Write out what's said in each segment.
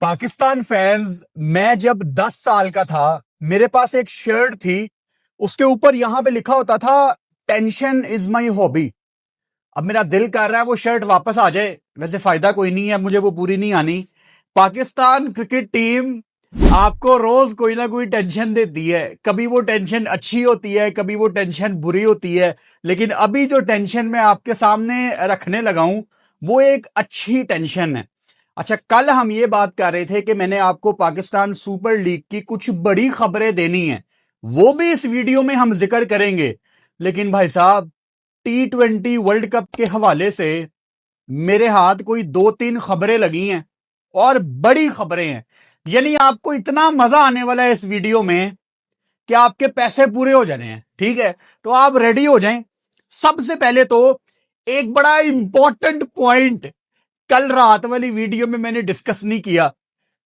Pakistan fans, मैं जब 10 साल का था मेरे पास एक शर्ट थी। उसके ऊपर यहां पे लिखा होता था, टेंशन इज माई हॉबी। अब मेरा दिल कर रहा है वो शर्ट वापस आ जाए। वैसे फायदा कोई नहीं है, मुझे वो पूरी नहीं आनी। पाकिस्तान क्रिकेट टीम आपको रोज कोई ना कोई टेंशन देती है। कभी वो टेंशन अच्छी होती है, कभी वो टेंशन बुरी होती है। लेकिन अभी जो टेंशन मैं आपके सामने रखने लगा हूं वो एक अच्छी टेंशन है। अच्छा, कल हम ये बात कर रहे थे कि मैंने आपको पाकिस्तान सुपर लीग की कुछ बड़ी खबरें देनी है, वो भी इस वीडियो में हम जिक्र करेंगे। लेकिन भाई साहब, T20 वर्ल्ड कप के हवाले से मेरे हाथ कोई 2-3 खबरें लगी हैं और बड़ी खबरें हैं। यानी आपको इतना मजा आने वाला है इस वीडियो में कि आपके पैसे पूरे हो जाने हैं। ठीक है, तो आप रेडी हो जाएं। सबसे पहले तो एक बड़ा इंपॉर्टेंट पॉइंट कल रात वाली वीडियो में मैंने डिस्कस नहीं किया,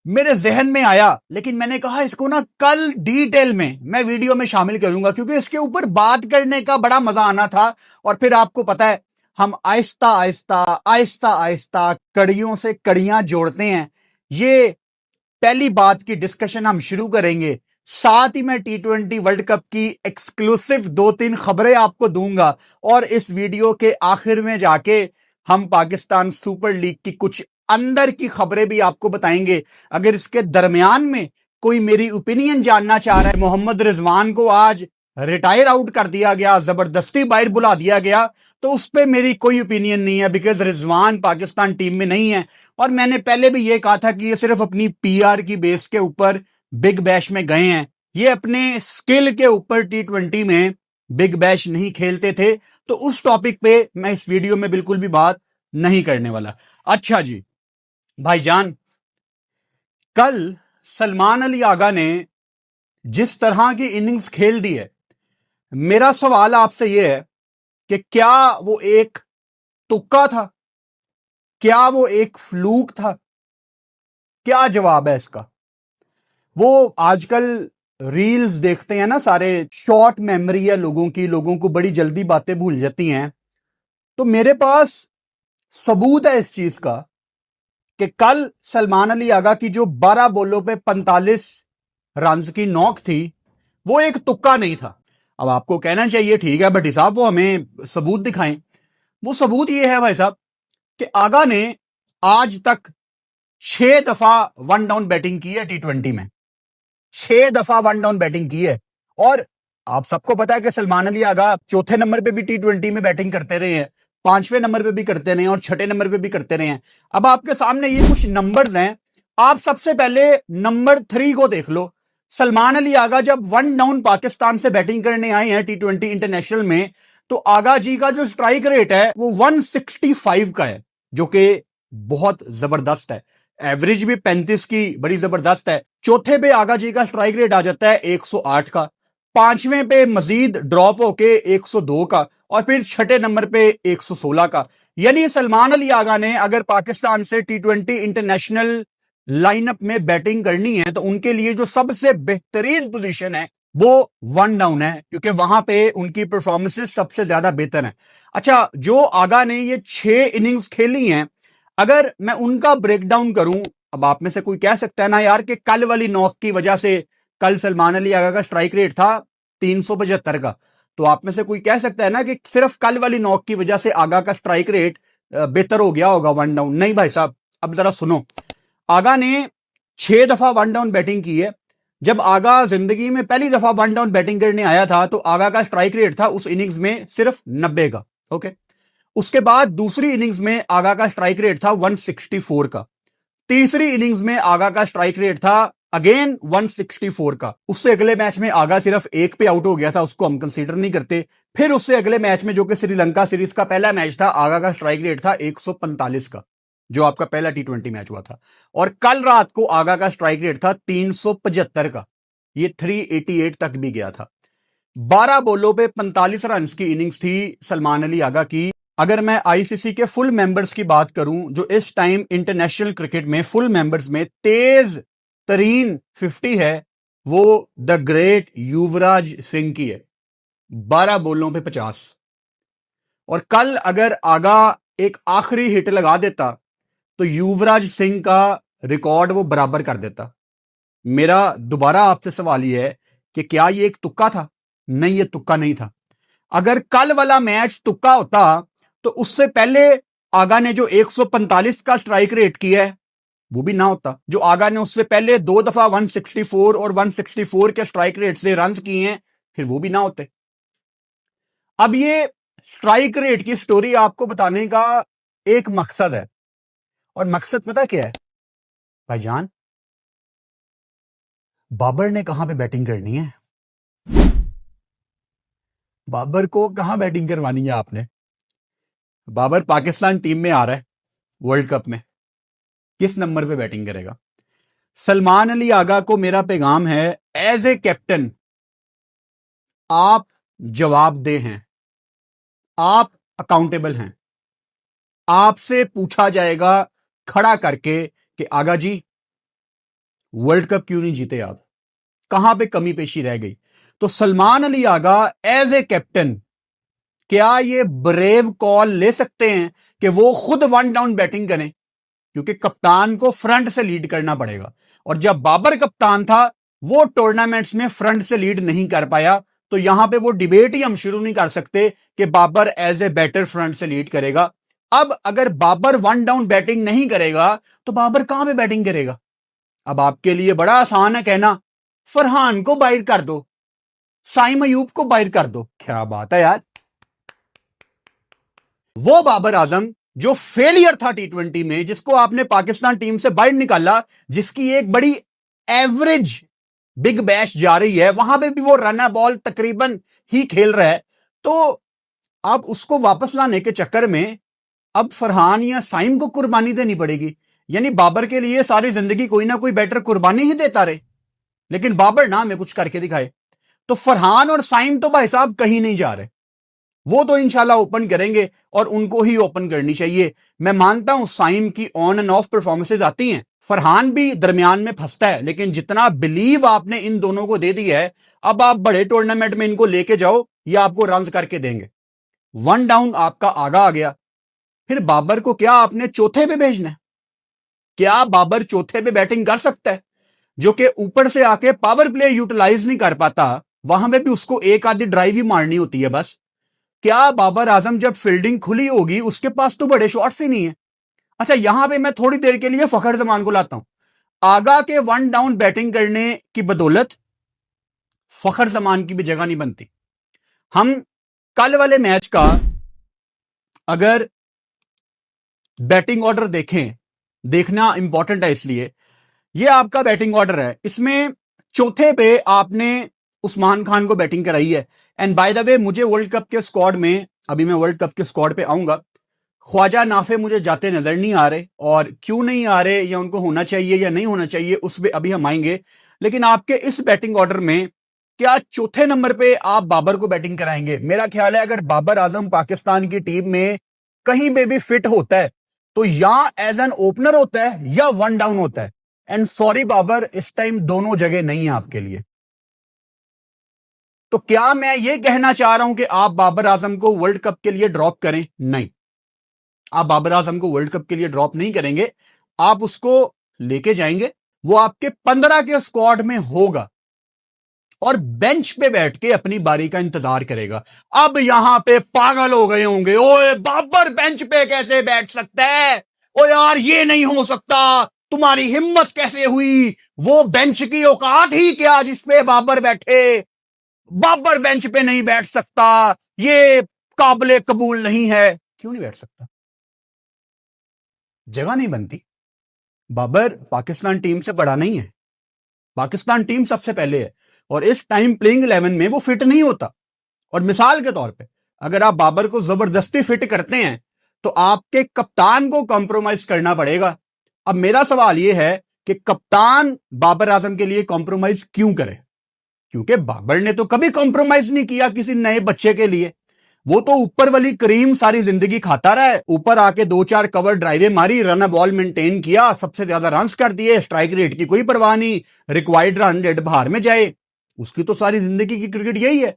मेरे जहन में आया, लेकिन मैंने कहा इसको ना कल डिटेल में मैं वीडियो में शामिल करूंगा, क्योंकि इसके ऊपर बात करने का बड़ा मजा आना था। और फिर आपको पता है, हम आहिस्ता आहिस्ता आहिस्ता आहिस्ता कड़ियों से कड़ियां जोड़ते हैं। ये पहली बात की डिस्कशन हम शुरू करेंगे, साथ ही मैं T20 वर्ल्ड कप की एक्सक्लूसिव 2-3 खबरें आपको दूंगा। और इस वीडियो के आखिर में जाके हम पाकिस्तान सुपर लीग की कुछ अंदर की खबरें भी आपको बताएंगे। अगर इसके दरमियान में कोई मेरी ओपिनियन जानना चाह रहा है, मोहम्मद रिजवान को आज रिटायर आउट कर दिया गया, जबरदस्ती बाहर बुला दिया गया, तो उस पर मेरी कोई ओपिनियन नहीं है, बिकॉज रिजवान पाकिस्तान टीम में नहीं है। और मैंने पहले भी ये कहा था कि ये सिर्फ अपनी पीआर की बेस के ऊपर बिग बैश में गए हैं, ये अपने स्किल के ऊपर T20 में बिग बैश नहीं खेलते थे। तो उस टॉपिक पे मैं इस वीडियो में बिल्कुल भी बात नहीं करने वाला। अच्छा जी भाईजान, कल सलमान अली आगा ने जिस तरह की इनिंग्स खेल दी है, मेरा सवाल आपसे यह है कि क्या वो एक तुक्का था, क्या वो एक फ्लूक था? क्या जवाब है इसका? वो आजकल रील्स देखते हैं ना सारे, शॉर्ट मेमोरी है लोगों की, लोगों को बड़ी जल्दी बातें भूल जाती हैं। तो मेरे पास सबूत है इस चीज का कि कल सलमान अली आगा की जो 12 बॉलों पे 45 रन की नॉक थी, वो एक तुक्का नहीं था। अब आपको कहना चाहिए ठीक है भट्टी साहब, वो हमें सबूत दिखाएं। वो सबूत ये है भाई साहब कि आगा ने आज तक 6 दफा वन डाउन बैटिंग की है T20 में। 6 दफा वन डाउन बैटिंग की है। और आप सबको पता है कि सलमान अली आगा चौथे नंबर पे भी T20 में बैटिंग करते रहे हैं, 5वें नंबर पे भी करते रहे हैं और 6ठे नंबर पे भी करते रहे हैं। अब आपके सामने ये कुछ नंबर्स हैं, आप सबसे पहले नंबर 3 को देख लो। सलमान अली आगा जब वन डाउन पाकिस्तान से बैटिंग करने आए हैं T20 इंटरनेशनल में, तो आगा जी का जो स्ट्राइक रेट है वो 165 का है, जो कि बहुत जबरदस्त है। एवरेज भी 35 की बड़ी जबरदस्त है। चौथे पे आगा जी का स्ट्राइक रेट आ जाता है 108 का, 5वें पे मजीद ड्रॉप होके 102 का, और फिर 6ठे नंबर पे 116 का। यानी सलमान अली आगा ने अगर पाकिस्तान से T20 इंटरनेशनल लाइनअप में बैटिंग करनी है तो उनके लिए जो सबसे बेहतरीन पोजीशन है वो वन डाउन है, क्योंकि वहां पे उनकी परफॉर्मेंसेस सबसे ज्यादा बेहतर है। अच्छा, जो आगा ने ये 6 इनिंग्स खेली हैं, अगर मैं उनका ब्रेकडाउन करूं, अब आप में से कोई कह सकता है ना यार कि कल वाली नॉक की वजह से, कल सलमान अली आगा का स्ट्राइक रेट था 375 का, तो आप में से कोई कह सकता है ना कि सिर्फ कल वाली नॉक की वजह से आगा का स्ट्राइक रेट बेहतर हो गया होगा वन डाउन। नहीं भाई साहब, अब जरा सुनो। आगा ने 6 दफा वन डाउन बैटिंग की है। जब आगा जिंदगी में पहली दफा वन डाउन बैटिंग करने आया था तो आगा का स्ट्राइक रेट था उस इनिंग्स में सिर्फ 90 का। ओके, उसके बाद दूसरी इनिंग्स में आगा का स्ट्राइक रेट था 164 का। तीसरी इनिंग्स में आगा का स्ट्राइक रेट था अगेन 164 का। उससे अगले मैच में आगा सिर्फ एक पे आउट हो गया था, उसको हम कंसीडर नहीं करते। फिर उससे अगले मैच में, जो कि श्रीलंका सीरीज का पहला मैच था, आगा का स्ट्राइक रेट था 145 का, जो आपका पहला T20 मैच हुआ था। और कल रात को आगा का स्ट्राइक रेट था 375 का, ये 388 तक भी गया था। 12 बॉलों पे 45 रन की इनिंग्स थी सलमान अली आगा की। अगर मैं आईसीसी के फुल मेंबर्स की बात करूं, जो इस टाइम इंटरनेशनल क्रिकेट में फुल मेंबर्स में तेज तरीन 50 है, वो द ग्रेट युवराज सिंह की है, 12 बॉलों पे 50। और कल अगर आगा एक आखिरी हिट लगा देता तो युवराज सिंह का रिकॉर्ड वो बराबर कर देता। मेरा दोबारा आपसे सवाल यह है कि क्या ये एक तुक्का था? नहीं, ये तुक्का नहीं था। अगर कल वाला मैच तुक्का होता तो उससे पहले आगा ने जो 145 का स्ट्राइक रेट किया है वो भी ना होता। जो आगा ने उससे पहले 2 दफा 164 और 164 के स्ट्राइक रेट से रन किए हैं फिर वो भी ना होते। अब ये स्ट्राइक रेट की स्टोरी आपको बताने का एक मकसद है, और मकसद पता क्या है भाईजान? बाबर ने कहां पे बैटिंग करनी है? बाबर को कहां बैटिंग करवानी है आपने? बाबर पाकिस्तान टीम में आ रहा है वर्ल्ड कप में, किस नंबर पे बैटिंग करेगा? सलमान अली आगा को मेरा पैगाम है, एज ए कैप्टन आप जवाबदेह हैं, आप अकाउंटेबल हैं। आपसे पूछा जाएगा खड़ा करके कि आगा जी वर्ल्ड कप क्यों नहीं जीते आप, कहां पे कमी पेशी रह गई? तो Salman Ali Agha as a captain क्या ये ब्रेव कॉल ले सकते हैं कि वो खुद वन डाउन बैटिंग करें? क्योंकि कप्तान को फ्रंट से लीड करना पड़ेगा, और जब बाबर कप्तान था वो टूर्नामेंट्स में फ्रंट से लीड नहीं कर पाया। तो यहां पे वो डिबेट ही हम शुरू नहीं कर सकते कि Babar as a batter front से लीड करेगा। अब अगर बाबर वन डाउन बैटिंग नहीं करेगा तो बाबर कहां पे बैटिंग करेगा? अब आपके लिए बड़ा आसान है कहना, फरहान को बाहर कर दो, साइम अयूब को बाहर कर दो। क्या बात है यार! वो बाबर आजम जो फेलियर था T20 में, जिसको आपने पाकिस्तान टीम से बाहर निकाला, जिसकी एक बड़ी एवरेज बिग बैश जा रही है, वहां पे भी वो रन बॉल तकरीबन ही खेल रहा है, तो अब उसको वापस लाने के चक्कर में अब फरहान या साइम को कुर्बानी देनी पड़ेगी। यानी बाबर के लिए सारी जिंदगी कोई ना कोई बैटर कुर्बानी ही देता रहे, लेकिन बाबर ना में कुछ करके दिखाए। तो फरहान और साइम तो भाई साहब कहीं नहीं जा रहे, वो तो इंशाल्लाह ओपन करेंगे और उनको ही ओपन करनी चाहिए। मैं मानता हूं साइम की ऑन एंड ऑफ परफॉर्मेंसेज आती हैं, फरहान भी दरमियान में फंसता है, लेकिन जितना बिलीव आपने इन दोनों को दे दिया है, अब आप बड़े टूर्नामेंट में इनको लेके जाओ, ये आपको रन करके देंगे। वन डाउन आपका आगा आ गया, फिर बाबर को क्या आपने चौथे पे भेजना है? क्या बाबर चौथे पे बैटिंग कर सकता है? जो कि ऊपर से आके पावर प्ले यूटिलाइज नहीं कर पाता, वहां पे भी उसको एक आधी ड्राइव ही मारनी होती है बस। क्या बाबर आजम जब फील्डिंग खुली होगी उसके पास तो बड़े शॉट्स ही नहीं है? अच्छा, यहां पे मैं थोड़ी देर के लिए फखर जमान को लाता हूं। आगा के वन डाउन बैटिंग करने की बदौलत फखर जमान की भी जगह नहीं बनती। हम कल वाले मैच का अगर बैटिंग ऑर्डर देखें, देखना इंपॉर्टेंट है, इसलिए ये आपका बैटिंग ऑर्डर है, इसमें चौथे पे आपने उस्मान खान को बैटिंग कराई है। एंड बाय द वे, मुझे वर्ल्ड कप के स्क्वाड में, अभी मैं वर्ल्ड कप के स्क्वाड पे आऊंगा, ख्वाजा नाफे मुझे जाते नजर नहीं आ रहे, और क्यों नहीं आ रहे या उनको होना चाहिए या नहीं होना चाहिए उस पर अभी हम आएंगे। लेकिन आपके इस बैटिंग ऑर्डर में क्या चौथे नंबर पे आप बाबर को बैटिंग कराएंगे? मेरा ख्याल है अगर बाबर आजम पाकिस्तान की टीम में कहीं पे भी फिट होता है तो या एज एन ओपनर होता है या वन डाउन होता है। एंड सॉरी बाबर, इस टाइम दोनों जगह नहीं है आपके लिए। तो क्या मैं ये कहना चाह रहा हूं कि आप बाबर आजम को वर्ल्ड कप के लिए ड्रॉप करें? नहीं, आप बाबर आजम को वर्ल्ड कप के लिए ड्रॉप नहीं करेंगे, आप उसको लेके जाएंगे, वो आपके 15 के स्क्वाड में होगा और बेंच पे बैठ के अपनी बारी का इंतजार करेगा। अब यहां पे पागल हो गए होंगे, ओए बाबर बेंच पे कैसे बैठ सकता है? ओ यार ये नहीं हो सकता, तुम्हारी हिम्मत कैसे हुई? वो बेंच की औकात ही क्या जिसपे बाबर बैठे? बाबर बेंच पे नहीं बैठ सकता, ये काबिले कबूल नहीं है। क्यों नहीं बैठ सकता? जगह नहीं बनती। बाबर पाकिस्तान टीम से बड़ा नहीं है, पाकिस्तान टीम सबसे पहले है, और इस टाइम प्लेइंग 11 में वो फिट नहीं होता। और मिसाल के तौर पे अगर आप बाबर को जबरदस्ती फिट करते हैं तो आपके कप्तान को कॉम्प्रोमाइज करना पड़ेगा। अब मेरा सवाल यह है कि कप्तान बाबर आजम के लिए कॉम्प्रोमाइज क्यों करे? क्योंकि बाबर ने तो कभी कॉम्प्रोमाइज नहीं किया किसी नए बच्चे के लिए। वो तो ऊपर वाली क्रीम सारी जिंदगी खाता रहा है, ऊपर आके 2-4 कवर ड्राइवें मारी, रन बॉल मेंटेन किया, सबसे ज्यादा रन कर दिए, स्ट्राइक रेट की कोई परवाह नहीं, रिक्वायर्ड रन रेट बाहर में जाए। उसकी तो सारी जिंदगी की क्रिकेट यही है।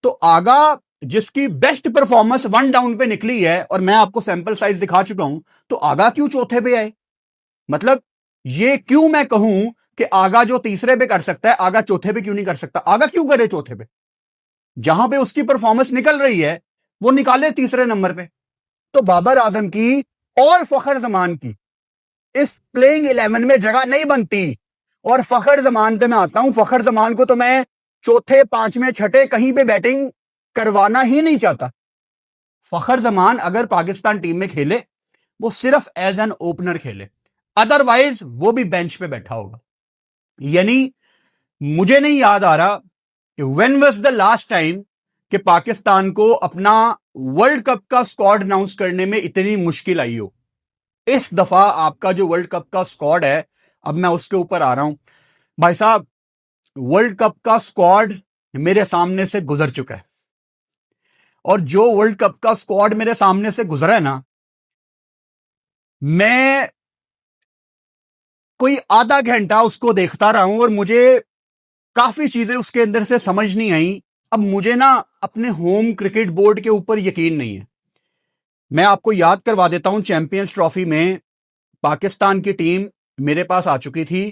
तो आगा जिसकी बेस्ट परफॉर्मेंस वन डाउन पे निकली है, और मैं आपको सैंपल साइज दिखा चुका हूं, तो आगा क्यों चौथे पे आए? मतलब ये क्यों मैं कहूं कि आगा जो तीसरे पे कर सकता है, आगा चौथे पे क्यों नहीं कर सकता? आगा क्यों करे चौथे पे? जहां पे उसकी परफॉर्मेंस निकल रही है वो निकाले तीसरे नंबर पे। तो बाबर आजम की और फखर जमान की इस प्लेइंग 11 में जगह नहीं बनती। और फखर जमान पे मैं आता हूं, फखर जमान को तो मैं चौथे, पांचवें, छठे कहीं पे बैटिंग करवाना ही नहीं चाहता। फखर जमान अगर पाकिस्तान टीम में खेले वो सिर्फ एज एन ओपनर खेले, अदरवाइज वो भी बेंच पे बैठा होगा। यानी मुझे नहीं याद आ रहा when was the last time कि पाकिस्तान को अपना वर्ल्ड कप का स्क्वाड अनाउंस करने में इतनी मुश्किल आई हो। इस दफा आपका जो वर्ल्ड कप का स्क्वाड है, अब मैं उसके ऊपर आ रहा हूं भाई साहब। वर्ल्ड कप का स्क्वाड मेरे सामने से गुजर चुका है, और जो वर्ल्ड कप का स्क्वाड मेरे सामने से गुजरा है ना, मैं कोई आधा घंटा उसको देखता रहा हूं और मुझे काफी चीजें उसके अंदर से समझ नहीं आई। अब मुझे ना अपने होम क्रिकेट बोर्ड के ऊपर यकीन नहीं है। मैं आपको याद करवा देता हूं, चैंपियंस ट्रॉफी में पाकिस्तान की टीम मेरे पास आ चुकी थी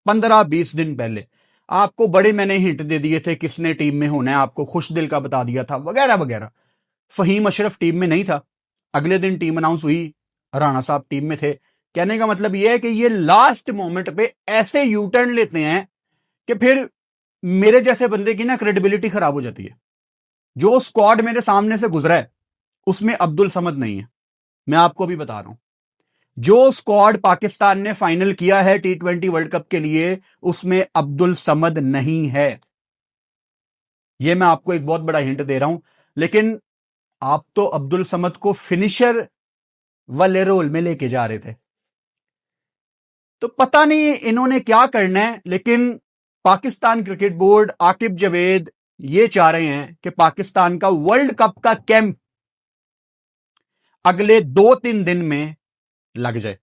15-20 दिन पहले। आपको बड़े मैंने हिंट दे दिए थे किसने टीम में होना है, आपको खुश दिल का बता दिया था वगैरह वगैरह। फहीम अशरफ टीम में नहीं था। अगले दिन टीम अनाउंस हुई, राणा साहब टीम में थे। कहने का मतलब यह है कि ये लास्ट मोमेंट पे ऐसे यू टर्न लेते हैं कि फिर मेरे जैसे बंदे की ना क्रेडिबिलिटी खराब हो जाती है। जो स्क्वाड मेरे सामने से गुजरा है उसमें अब्दुल समद नहीं है, मैं आपको भी बता रहा हूं। जो स्क्वाड पाकिस्तान ने फाइनल किया है T20 वर्ल्ड कप के लिए उसमें अब्दुल समद नहीं है। यह मैं आपको एक बहुत बड़ा हिंट दे रहा हूं। लेकिन आप तो अब्दुल समद को फिनिशर वाले रोल में लेके जा रहे थे। तो पता नहीं इन्होंने क्या करना है, लेकिन पाकिस्तान क्रिकेट बोर्ड, आकिब जावेद ये चाह रहे हैं कि पाकिस्तान का वर्ल्ड कप का कैंप अगले 2-3 दिन में लग जाए।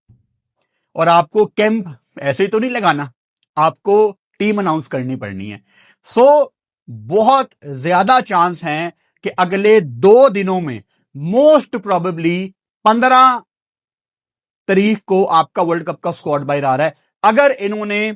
और आपको कैंप ऐसे ही तो नहीं लगाना, आपको टीम अनाउंस करनी पड़नी है। सो बहुत ज्यादा चांस हैं कि अगले 2 दिनों में, मोस्ट प्रोबेबली 15 तारीख को आपका वर्ल्ड कप का स्क्वाड बाहर आ रहा है, अगर इन्होंने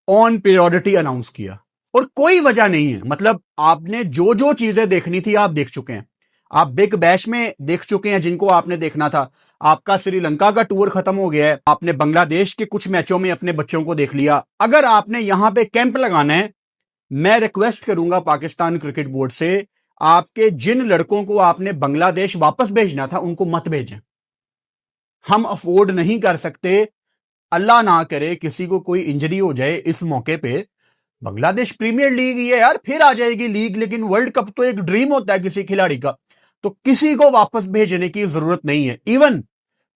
ऑन पीरियोडिटी अनाउंस किया। और कोई वजह नहीं है, मतलब आपने जो जो चीजें देखनी थी आप देख चुके हैं। आप बिग बैश में देख चुके हैं जिनको आपने देखना था। आपका श्रीलंका का टूर खत्म हो गया है, आपने बांग्लादेश के कुछ मैचों में अपने बच्चों को देख लिया। अगर आपने यहां पे कैंप लगाना है, मैं रिक्वेस्ट करूंगा पाकिस्तान क्रिकेट बोर्ड से, आपके जिन लड़कों को आपने बांग्लादेश वापस भेजना था उनको मत भेजें। हम अफोर्ड नहीं कर सकते, अल्लाह ना करे किसी को कोई इंजरी हो जाए इस मौके पे। बांग्लादेश प्रीमियर लीग ही है यार, फिर आ जाएगी लीग, लेकिन वर्ल्ड कप तो एक ड्रीम होता है किसी खिलाड़ी का। तो किसी को वापस भेजने की जरूरत नहीं है। इवन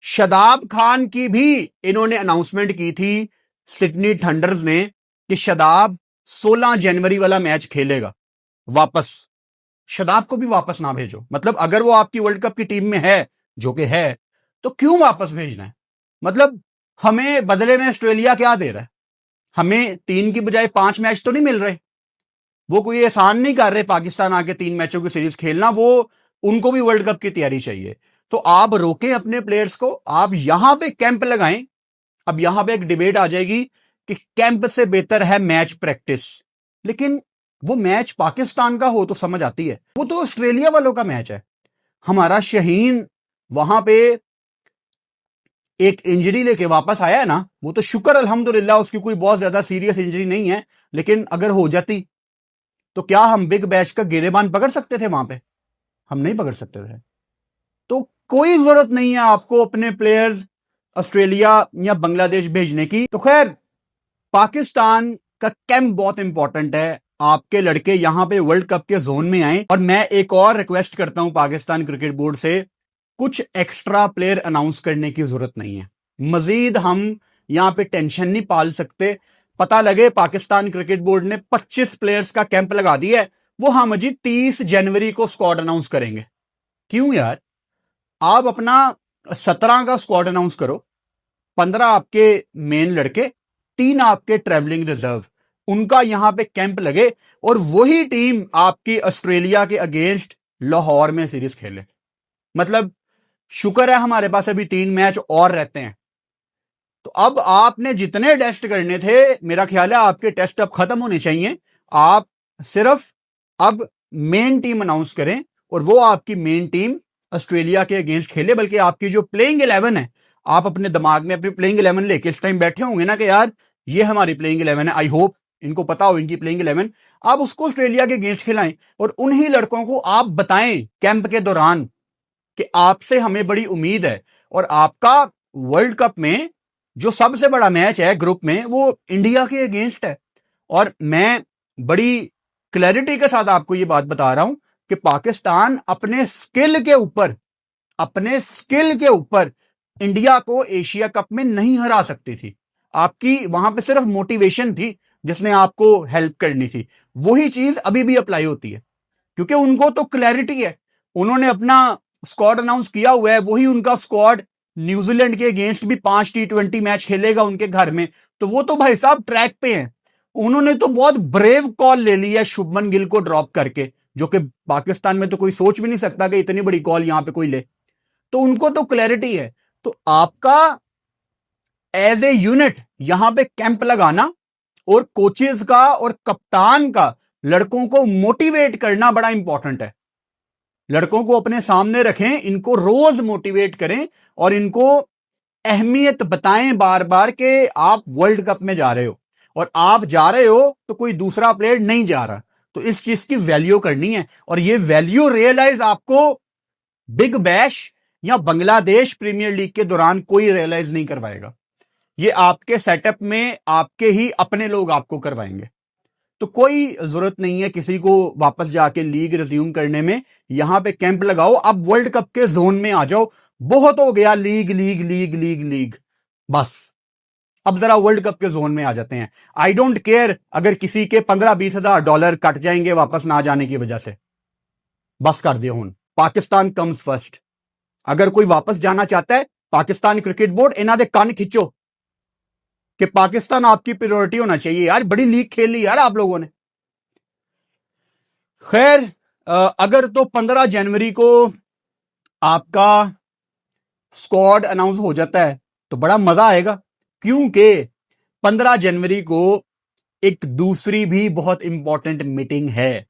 शादाब खान की भी इन्होंने अनाउंसमेंट की थी सिडनी थंडर्स ने कि शादाब 16 जनवरी वाला मैच खेलेगा वापस। शादाब को भी वापस ना भेजो। मतलब अगर वो आपकी वर्ल्ड कप की टीम में है, जो कि है, तो क्यों वापस भेजना है? मतलब हमें बदले में ऑस्ट्रेलिया क्या दे रहा है? हमें 3 की बजाय 5 मैच तो नहीं मिल रहे। वो कोई एहसान नहीं कर रहे पाकिस्तान आके 3 मैचों की सीरीज खेलना, वो उनको भी वर्ल्ड कप की तैयारी चाहिए। तो आप रोकें अपने प्लेयर्स को, आप यहां पे कैंप लगाएं। अब यहां पे एक डिबेट आ जाएगी कि कैंप से बेहतर है मैच प्रैक्टिस। लेकिन वो मैच पाकिस्तान का हो तो समझ आती है, वो तो ऑस्ट्रेलिया वालों का मैच है। हमारा शहीन वहां पे एक इंजरी लेके वापस आया है ना, वो तो शुक्र अल्हम्दुलिल्लाह उसकी कोई बहुत ज्यादा सीरियस इंजरी नहीं है। लेकिन अगर हो जाती तो क्या हम बिग बैश का गिरेबान पकड़ सकते थे वहां पे? हम नहीं पकड़ सकते थे। तो कोई जरूरत नहीं है आपको अपने प्लेयर्स ऑस्ट्रेलिया या बांग्लादेश भेजने की। तो खैर, पाकिस्तान का कैंप बहुत इंपॉर्टेंट है। आपके लड़के यहां पे वर्ल्ड कप के जोन में आए। और मैं एक और रिक्वेस्ट करता हूं पाकिस्तान क्रिकेट बोर्ड से, कुछ एक्स्ट्रा प्लेयर अनाउंस करने की जरूरत नहीं है। मजीद हम यहां पे टेंशन नहीं पाल सकते। पता लगे पाकिस्तान क्रिकेट बोर्ड ने 25 प्लेयर्स का कैंप लगा दिया है, वो हम जी 30 जनवरी को स्क्वाड अनाउंस करेंगे। क्यों यार? आप अपना 17 का स्क्वाड अनाउंस करो, 15 आपके मेन लड़के, 3 आपके ट्रेवलिंग रिजर्व, उनका यहां पे कैंप लगे और वही टीम आपकी ऑस्ट्रेलिया के अगेंस्ट लाहौर में सीरीज खेले। मतलब शुक्र है हमारे पास अभी 3 मैच और रहते हैं। तो अब आपने जितने टेस्ट करने थे, मेरा ख्याल है आपके टेस्ट अब खत्म होने चाहिए। आप सिर्फ अब मेन टीम अनाउंस करें और वो आपकी मेन टीम ऑस्ट्रेलिया के अगेंस्ट खेले। बल्कि आपकी जो प्लेइंग 11 है, आप अपने दिमाग में अपनी प्लेइंग 11 लेके इस टाइम बैठे होंगे ना कि यार ये हमारी प्लेइंग 11 है। आई होप इनको पता हो इनकी प्लेइंग 11। आप उसको ऑस्ट्रेलिया के अगेंस्ट खिलाएं और उन्हीं लड़कों को आप बताएं कैंप के दौरान कि आपसे हमें बड़ी उम्मीद है। और आपका वर्ल्ड कप में जो सबसे बड़ा मैच है ग्रुप में, वो इंडिया के अगेंस्ट है। और मैं बड़ी क्लैरिटी के साथ आपको यह बात बता रहा हूं कि पाकिस्तान अपने स्किल के ऊपर इंडिया को एशिया कप में नहीं हरा सकती थी। आपकी वहां पे सिर्फ मोटिवेशन थी जिसने आपको हेल्प करनी थी। वही चीज अभी भी अप्लाई होती है, क्योंकि उनको तो क्लैरिटी है। उन्होंने अपना स्क्वाड अनाउंस किया हुआ है, वही उनका स्क्वाड न्यूजीलैंड के अगेंस्ट भी 5 T20 मैच खेलेगा उनके घर में। तो वो तो भाई साहब ट्रैक पे हैं। उन्होंने तो बहुत ब्रेव कॉल ले ली है शुभमन गिल को ड्रॉप करके, जो कि पाकिस्तान में तो कोई सोच भी नहीं सकता कि इतनी बड़ी कॉल यहां पे कोई ले। तो उनको तो क्लैरिटी है। तो आपका एज ए यूनिट यहां पे कैंप लगाना और कोचेस का और कप्तान का लड़कों को मोटिवेट करना बड़ा इंपॉर्टेंट है। लड़कों को अपने सामने रखें, इनको रोज मोटिवेट करें और इनको अहमियत बताएं बार बार कि आप वर्ल्ड कप में जा रहे हो और आप जा रहे हो तो कोई दूसरा प्लेयर नहीं जा रहा। तो इस चीज की वैल्यू करनी है और ये वैल्यू रियलाइज आपको बिग बैश या बांग्लादेश प्रीमियर लीग के दौरान कोई रियलाइज नहीं करवाएगा। ये आपके सेटअप में आपके ही अपने लोग आपको करवाएंगे। तो कोई जरूरत नहीं है किसी को वापस जाके लीग रिज्यूम करने में। यहां पे कैंप लगाओ, अब वर्ल्ड कप के जोन में आ जाओ। बहुत हो गया league league league league league, बस अब जरा वर्ल्ड कप के जोन में आ जाते हैं। आई डोंट केयर अगर किसी के 15-20 हजार डॉलर कट जाएंगे वापस ना जाने की वजह से। बस कर दिया हूं, पाकिस्तान कम्स फर्स्ट। अगर कोई वापस जाना चाहता है, पाकिस्तान क्रिकेट बोर्ड इन्हां दे कान खिंचो कि पाकिस्तान आपकी प्रायोरिटी होना चाहिए। यार बड़ी लीग खेल ली यार आप लोगों ने। खैर, अगर तो 15 जनवरी को आपका स्क्वाड अनाउंस हो जाता है तो बड़ा मजा आएगा, क्योंकि 15 जनवरी को एक दूसरी भी बहुत इंपॉर्टेंट मीटिंग है।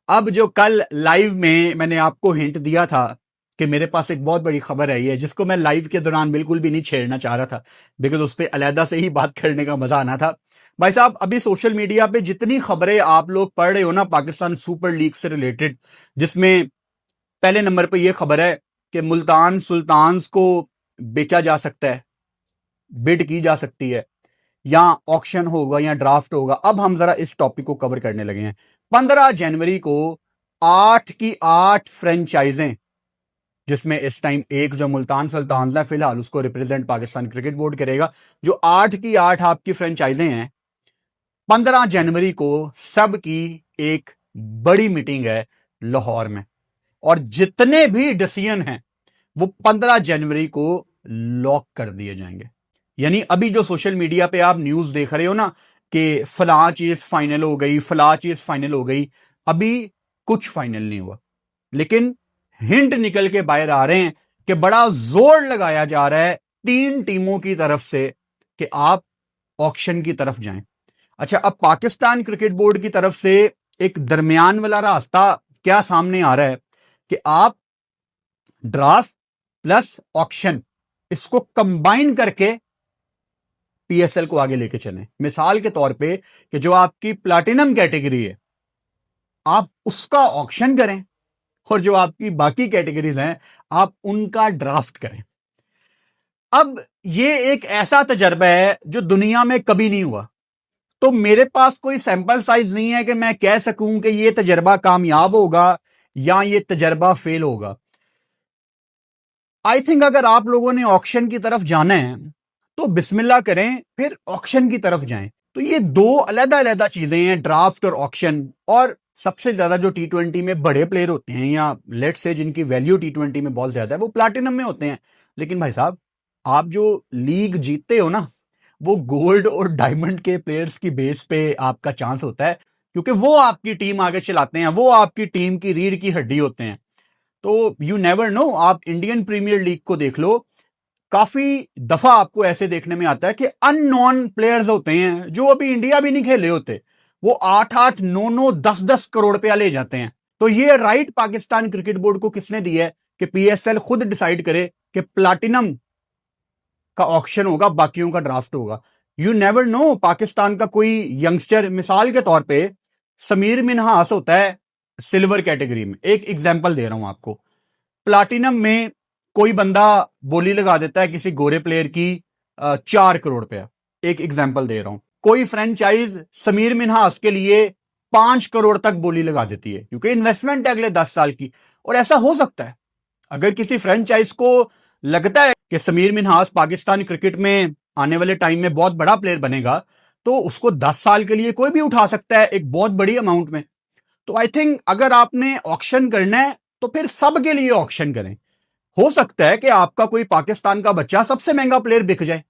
अब जो कल लाइव में मैंने आपको हिंट दिया था कि मेरे पास एक बहुत बड़ी खबर आई है, जिसको मैं लाइव के दौरान बिल्कुल भी नहीं छेड़ना चाह रहा था, बिकॉज उस पर अलहदा से ही बात करने का मजा आना था। भाई साहब, अभी सोशल मीडिया पे जितनी खबरें आप लोग पढ़ रहे हो ना पाकिस्तान सुपर लीग से रिलेटेड, जिसमें पहले नंबर पे यह खबर है कि मुल्तान सुल्तान्स को बेचा जा सकता है, बिड की जा सकती है, या ऑक्शन होगा या ड्राफ्ट होगा। अब हम जरा इस टॉपिक को कवर करने लगे हैं। 15 जनवरी को 8 की 8 फ्रेंचाइजें, जिसमें इस टाइम एक जो मुल्तान सुल्तान्स है फिलहाल उसको रिप्रेजेंट पाकिस्तान क्रिकेट बोर्ड करेगा, जो 8 की 8 आपकी फ्रेंचाइजें हैं, 15 जनवरी को सबकी एक बड़ी मीटिंग है लाहौर में। और जितने भी डिसीजन हैं वो 15 जनवरी को लॉक कर दिए जाएंगे। यानी अभी जो सोशल मीडिया पे आप न्यूज देख रहे हो ना कि फलां चीज फाइनल हो गई, फलां चीज फाइनल हो गई, अभी कुछ फाइनल नहीं हुआ, लेकिन हिंट निकल के बाहर आ रहे हैं कि बड़ा जोर लगाया जा रहा है 3 टीमों की तरफ से कि आप ऑक्शन की तरफ जाएं। अच्छा, अब पाकिस्तान क्रिकेट बोर्ड की तरफ से एक दरमियान वाला रास्ता क्या सामने आ रहा है कि आप ड्राफ्ट प्लस ऑक्शन इसको कंबाइन करके पीएसएल को आगे लेके चलें। मिसाल के तौर पे कि जो आपकी प्लैटिनम कैटेगरी है आप उसका ऑक्शन करें और जो आपकी बाकी कैटेगरीज हैं आप उनका ड्राफ्ट करें। अब ये एक ऐसा तजर्बा है जो दुनिया में कभी नहीं हुआ, तो मेरे पास कोई सैंपल साइज नहीं है कि मैं कह सकूं कि ये तजर्बा कामयाब होगा या ये तजर्बा फेल होगा। आई थिंक अगर आप लोगों ने ऑक्शन की तरफ जाना है तो बिस्मिल्लाह करें, फिर ऑक्शन की तरफ जाएं। तो ये दो अलग-अलग चीजें हैं, ड्राफ्ट और ऑक्शन। और सबसे ज्यादा जो T20 में बड़े प्लेयर होते हैं या लेट्स से जिनकी वैल्यू T20 में बहुत ज्यादा है वो प्लैटिनम में होते हैं। लेकिन भाई साहब, आप जो लीग जीतते हो ना वो गोल्ड और डायमंड के प्लेयर्स की बेस पे आपका चांस होता है, क्योंकि वो आपकी टीम आगे चलाते हैं, वो आपकी टीम की रीढ़ की हड्डी होते हैं। तो यू नेवर नो, आप इंडियन प्रीमियर लीग को देख लो, काफी दफा आपको ऐसे देखने में आता है कि अननोन प्लेयर्स होते हैं जो अभी इंडिया भी नहीं खेले होते, वो 8-8, 9-9, 10-10 करोड़ रुपया ले जाते हैं। तो ये राइट पाकिस्तान क्रिकेट बोर्ड को किसने दिया है कि पीएसएल खुद डिसाइड करे कि प्लाटिनम का ऑक्शन होगा, बाकियों का ड्राफ्ट होगा। यू नेवर नो, पाकिस्तान का कोई यंगस्टर, मिसाल के तौर पे समीर मिन्हास होता है सिल्वर कैटेगरी में, एक एग्जांपल दे रहा हूं आपको। प्लाटिनम में कोई बंदा बोली लगा देता है किसी गोरे प्लेयर की 4 करोड़ रुपया, एक एग्जांपल दे रहा हूं। कोई फ्रेंचाइज समीर मिन्हास के लिए 5 करोड़ तक बोली लगा देती है, क्योंकि इन्वेस्टमेंट है अगले 10 साल की। और ऐसा हो सकता है, अगर किसी फ्रेंचाइज को लगता है कि समीर मिन्हास पाकिस्तान क्रिकेट में आने वाले टाइम में बहुत बड़ा प्लेयर बनेगा, तो उसको 10 साल के लिए कोई भी उठा सकता है एक बहुत बड़ी अमाउंट में। तो आई थिंक अगर आपने ऑक्शन करना है तो फिर सबके लिए ऑक्शन करें। हो सकता है कि आपका कोई पाकिस्तान का बच्चा सबसे महंगा प्लेयर बिक जाए,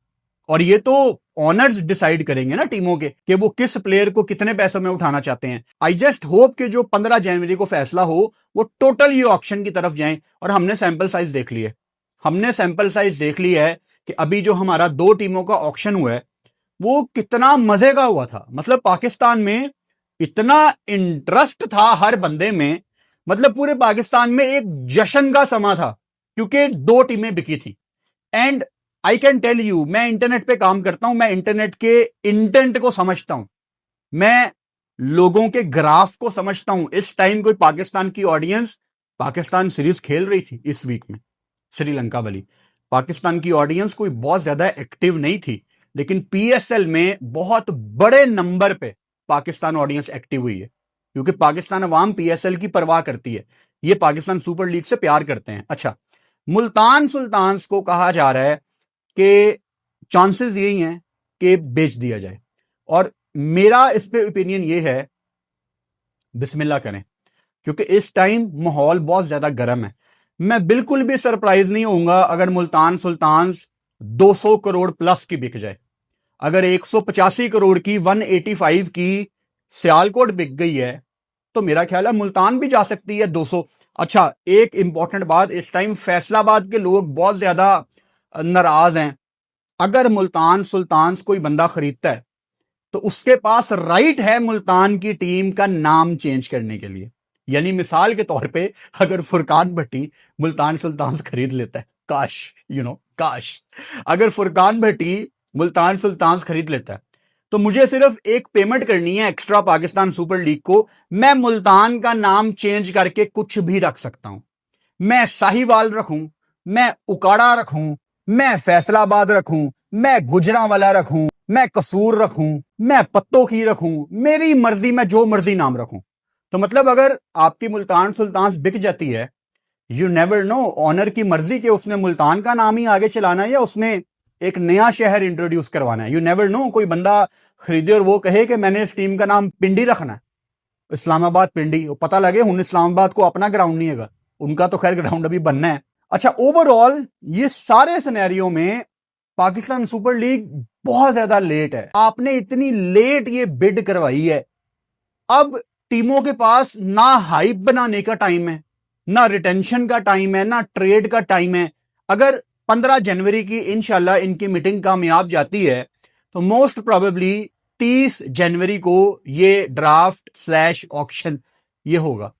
और ये तो ऑनर्स डिसाइड करेंगे ना टीमों के कि वो किस प्लेयर को कितने पैसों में उठाना चाहते हैं। आई जस्ट होप कि जो 15 जनवरी को फैसला हो वो टोटल ये ऑक्शन की तरफ जाएं। और हमने सैंपल साइज देख लिया है, हमने सैंपल साइज देख लिया है कि अभी जो हमारा 2 टीमों का ऑक्शन हुआ है वो कितना मजे का हुआ था। मतलब पाकिस्तान में इतना इंटरेस्ट था हर बंदे में, मतलब पूरे पाकिस्तान में एक जश्न का समा था, क्योंकि 2 टीमें बिकी थी। And I can tell you, मैं इंटरनेट पे काम करता हूं, मैं इंटरनेट के इंटेंट को समझता हूं, मैं लोगों के ग्राफ को समझता हूं। इस टाइम कोई पाकिस्तान की ऑडियंस, पाकिस्तान सीरीज खेल रही थी इस वीक में श्रीलंका वाली, पाकिस्तान की ऑडियंस कोई बहुत ज्यादा एक्टिव नहीं थी, लेकिन पीएसएल में बहुत बड़े नंबर पे पाकिस्तान ऑडियंस एक्टिव हुई है, क्योंकि पाकिस्तान अवाम पीएसएल की परवाह करती है, ये पाकिस्तान सुपर लीग से प्यार करते हैं। अच्छा, मुल्तान सुल्तान्स को कहा जा रहा है कि चांसेस यही हैं कि बेच दिया जाए, और मेरा इस पे ओपिनियन ये है बिस्मिल्लाह करें, क्योंकि इस टाइम माहौल बहुत ज्यादा गर्म है। मैं बिल्कुल भी सरप्राइज नहीं होऊंगा अगर मुल्तान सुल्तान्स 200 करोड़ प्लस की बिक जाए। अगर 185 करोड़ की, 185 की सियालकोट बिक गई है, तो मेरा ख्याल है मुल्तान भी जा सकती है 200। अच्छा, एक इंपॉर्टेंट बात, इस टाइम फैसलाबाद के लोग बहुत ज्यादा नाराज हैं। अगर मुल्तान सुल्तान्स कोई बंदा खरीदता है तो उसके पास राइट है मुल्तान की टीम का नाम चेंज करने के लिए। यानी मिसाल के तौर पे अगर फुरकान भट्टी मुल्तान सुल्तान्स खरीद लेता है, काश काश अगर फुरकान भट्टी मुल्तान सुल्तान्स खरीद लेता है, तो मुझे सिर्फ एक पेमेंट करनी है एक्स्ट्रा पाकिस्तान सुपर लीग को। मैं मुल्तान का नाम चेंज करके कुछ भी रख सकता हूं। मैं साहिवाल रखूं, मैं उकाड़ा रखूं, मैं फैसलाबाद रखूं, मैं गुजरांवाला रखूं, मैं कसूर रखूं, मैं पत्तों रखूं, मेरी मर्जी, मैं जो मर्जी नाम रखूं। तो मतलब अगर आपकी मुल्तान सुल्तान्स बिक जाती है, यू नेवर नो, ऑनर की मर्जी कि उसने मुल्तान का नाम ही आगे चलाना है या उसने एक नया शहर इंट्रोड्यूस करवाना है। यू नेवर नो, कोई बंदा खरीदे और वो कहे कि मैंने इस टीम का नाम पिंडी रखना है, इस्लामाबाद पिंडी, पता लगे हुन इस्लामाबाद को अपना ग्राउंड नहीं है, उनका तो खैर ग्राउंड अभी बनना है। अच्छा, ओवरऑल ये सारे सिनेरियो में पाकिस्तान सुपर लीग बहुत ज्यादा लेट है। आपने इतनी लेट ये बिड करवाई है, अब टीमों के पास ना हाइप बनाने का टाइम है, ना रिटेंशन का टाइम है, ना ट्रेड का टाइम है। अगर 15 जनवरी की इंशाल्लाह इनकी मीटिंग कामयाब जाती है तो मोस्ट प्रोबेबली 30 जनवरी को ये ड्राफ्ट / ऑक्शन ये होगा,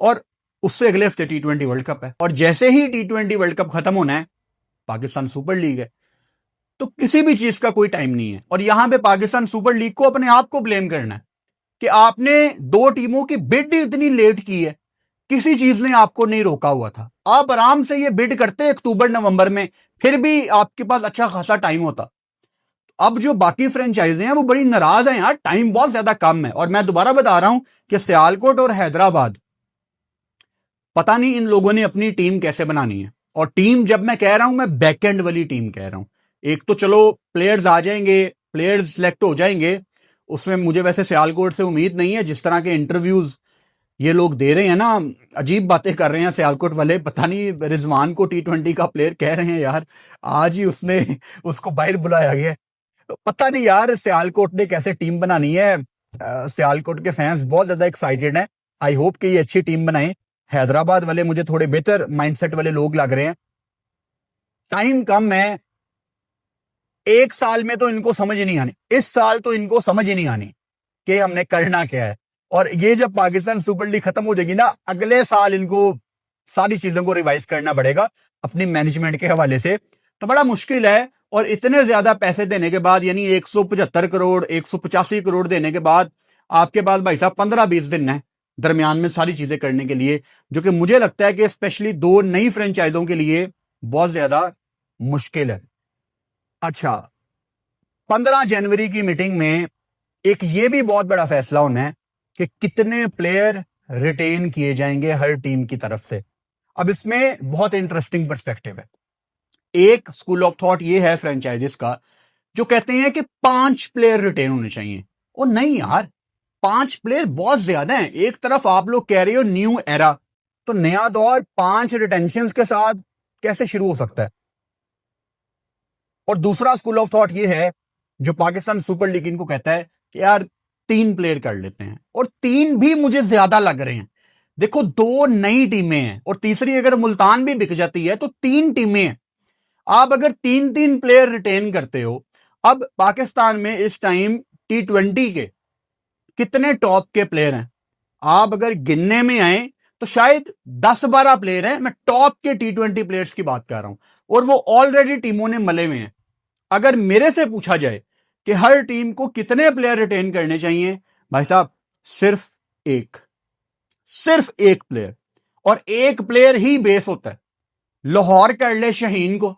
और उससे अगले हफ्ते T20 वर्ल्ड कप है, और जैसे ही T20 वर्ल्ड कप खत्म होना है पाकिस्तान सुपर लीग है। तो किसी भी चीज का कोई टाइम नहीं है, और यहां पे पाकिस्तान सुपर लीग को अपने आप को ब्लेम करना है कि आपने 2 टीमों की बिड इतनी लेट की है, किसी चीज ने आपको नहीं रोका हुआ था। आप आराम से ये बिड करते अक्टूबर नवंबर में, फिर भी आपके पास अच्छा खासा टाइम होता। अब जो बाकी फ्रेंचाइजें हैं वो बड़ी नाराज हैं यार, टाइम बहुत ज्यादा कम है। और मैं दोबारा बता रहा हूं कि सियालकोट और हैदराबाद, पता नहीं इन लोगों ने अपनी टीम कैसे बनानी है। और टीम जब मैं कह रहा हूं, मैं बैकएंड वाली टीम कह रहा हूं। एक तो चलो प्लेयर्स आ जाएंगे, प्लेयर्स सिलेक्ट हो जाएंगे, उसमें मुझे वैसे सियालकोट से उम्मीद नहीं है। जिस तरह के इंटरव्यूज ये लोग दे रहे हैं ना, अजीब बातें कर रहे हैं सियालकोट वाले। पता नहीं रिजवान को T20 का प्लेयर कह रहे हैं यार, आज ही उसको बाहर बुलाया गया। पता नहीं यार सियालकोट ने कैसे टीम बनानी है। सियालकोट के फैंस बहुत ज्यादा एक्साइटेड हैं, आई होप कि ये अच्छी टीम बनाएं। हैदराबाद वाले मुझे थोड़े बेहतर माइंडसेट वाले लोग लग रहे हैं। टाइम कम है, एक साल में तो इनको समझ नहीं आनी, इस साल तो इनको समझ ही नहीं आनी कि हमने करना क्या है। और ये जब पाकिस्तान सुपर लीग खत्म हो जाएगी ना, अगले साल इनको सारी चीजों को रिवाइज करना पड़ेगा अपनी मैनेजमेंट के हवाले से। तो बड़ा मुश्किल है। और इतने ज्यादा पैसे देने के बाद, यानी 175 करोड़ 185 करोड़ देने के बाद आपके पास भाई साहब 15-20 दिन है दरमियान में सारी चीजें करने के लिए, जो कि मुझे लगता है कि स्पेशली 2 नई फ्रेंचाइजों के लिए बहुत ज्यादा मुश्किल है। अच्छा, 15 जनवरी की मीटिंग में एक ये भी बहुत बड़ा फैसला होना है कि कितने प्लेयर रिटेन किए जाएंगे हर टीम की तरफ से। अब इसमें बहुत इंटरेस्टिंग पर्सपेक्टिव है। एक स्कूल ऑफ थॉट ये है फ्रेंचाइजिस का, जो कहते हैं कि 5 प्लेयर रिटेन होने चाहिए। ओ नहीं यार, 5 प्लेयर बहुत ज्यादा हैं। एक तरफ आप लोग कह रहे हो न्यू एरा, तो नया दौर 5 रिटेंशन के साथ कैसे शुरू हो सकता है? और दूसरा स्कूल ऑफ थॉट ये है जो पाकिस्तान सुपर लीग इनको कहता है कि यार 3 प्लेयर कर लेते हैं, और 3 भी मुझे ज्यादा लग रहे हैं। देखो 2 नई टीमें हैं और तीसरी अगर मुल्तान भी बिक जाती है तो 3 टीमें हैं। आप अगर 3-3 प्लेयर रिटेन करते हो, अब पाकिस्तान में इस टाइम T20 के कितने टॉप के प्लेयर हैं? आप अगर गिनने में आए तो शायद 10-12 प्लेयर हैं। मैं टॉप के T20 प्लेयर्स की बात कर रहा हूं, और वो ऑलरेडी टीमों ने मले हुए हैं। अगर मेरे से पूछा जाए कि हर टीम को कितने प्लेयर रिटेन करने चाहिए, भाई साहब सिर्फ एक प्लेयर, और एक प्लेयर ही बेस होता है। लाहौर कर ले शहीन को,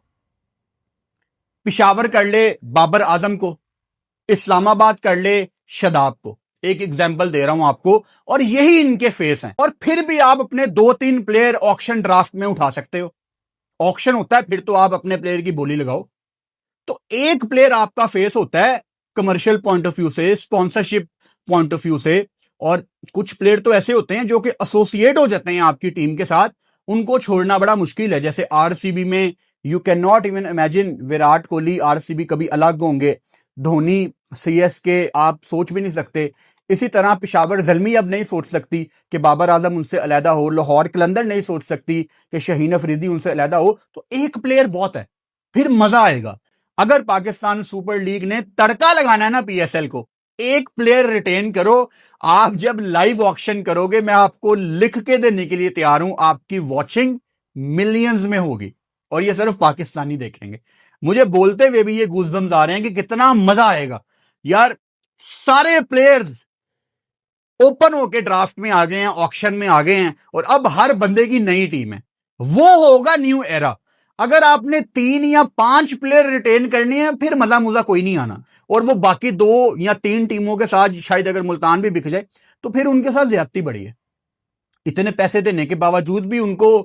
पिशावर कर ले बाबर आजम को, इस्लामाबाद कर ले शदाब को। एक एग्जाम्पल दे रहा हूं आपको, और यही इनके फेस हैं। और फिर भी आप अपने 2-3 प्लेयर ऑक्शन ड्राफ्ट में उठा सकते हो। ऑक्शन होता है, फिर तो आप अपने प्लेयर की बोली लगाओ। तो एक प्लेयर आपका फेस होता है कमर्शियल पॉइंट ऑफ व्यू से, स्पॉन्सरशिप पॉइंट ऑफ व्यू से। और कुछ प्लेयर तो ऐसे होते हैं जो कि एसोसिएट हो जाते हैं आपकी टीम के साथ, उनको छोड़ना बड़ा मुश्किल है। जैसे आरसीबी में you can not even imagine Virat Kohli RCB कभी अलग होंगे, धोनी सीएसके आप सोच भी नहीं सकते। इसी तरह पिशावर जलमी अब नहीं सोच सकती कि बाबर आजम उनसे अलहदा हो, लाहौर कलंदर नहीं सोच सकती कि शहीन अफरीदी उनसे अलहदा हो। तो एक प्लेयर बहुत है, फिर मजा आएगा। अगर पाकिस्तान सुपर लीग ने तड़का लगाना है ना पीएसएल को, एक प्लेयर रिटेन करो। आप जब लाइव ऑक्शन करोगे, मैं आपको लिख के देने के लिए तैयार हूं, आपकी वॉचिंग मिलियंस में होगी, और ये सिर्फ पाकिस्तानी देखेंगे। मुझे बोलते हुए भी ये गूज़बम्स आ रहे हैं कि कितना मजा आएगा यार। सारे प्लेयर्स ओपन होके ड्राफ्ट में आ गए हैं, ऑक्शन में आ गए हैं, और अब हर बंदे की नई टीम है। वो होगा न्यू एरा। अगर आपने 3 या 5 प्लेयर रिटेन करनी है, फिर मजा मुजा कोई नहीं आना। और वो बाकी 2 या 3 टीमों के साथ, शायद अगर मुल्तान भी बिक जाए तो फिर उनके साथ ज्यादती बड़ी है। इतने पैसे देने के बावजूद भी उनको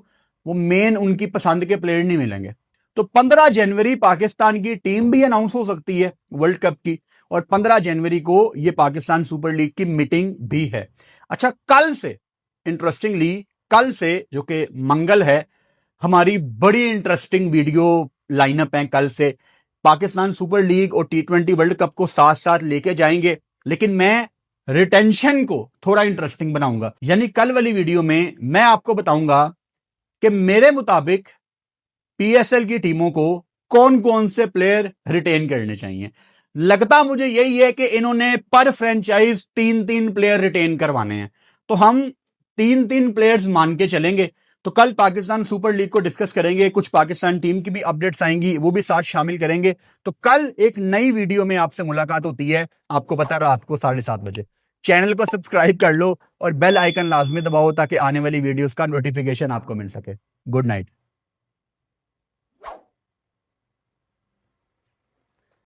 वो मेन उनकी पसंद के प्लेयर नहीं मिलेंगे। तो 15 जनवरी पाकिस्तान की टीम भी अनाउंस हो सकती है वर्ल्ड कप की, और 15 जनवरी को ये पाकिस्तान सुपर लीग की मीटिंग भी है। अच्छा, कल से इंटरेस्टिंगली, कल से जो कि मंगल है, हमारी बड़ी इंटरेस्टिंग वीडियो लाइनअप है। कल से पाकिस्तान सुपर लीग और T20 वर्ल्ड कप को साथ साथ लेके जाएंगे, लेकिन मैं रिटेंशन को थोड़ा इंटरेस्टिंग बनाऊंगा। यानी कल वाली वीडियो में मैं आपको बताऊंगा कि मेरे मुताबिक पीएसएल की टीमों को कौन कौन से प्लेयर रिटेन करने चाहिए। लगता मुझे यही है कि इन्होंने पर फ्रेंचाइज 3-3 प्लेयर रिटेन करवाने हैं, तो हम 3-3 प्लेयर्स मान के चलेंगे। तो कल पाकिस्तान सुपर लीग को डिस्कस करेंगे, कुछ पाकिस्तान टीम की भी अपडेट्स आएंगी, वो भी साथ शामिल करेंगे। तो कल एक नई वीडियो में आपसे मुलाकात होती है, आपको पता रात को 7:30 बजे। चैनल को सब्सक्राइब कर लो और बेल आइकन लाजमी दबाओ ताकि आने वाली वीडियोस का नोटिफिकेशन आपको मिल सके। Good night.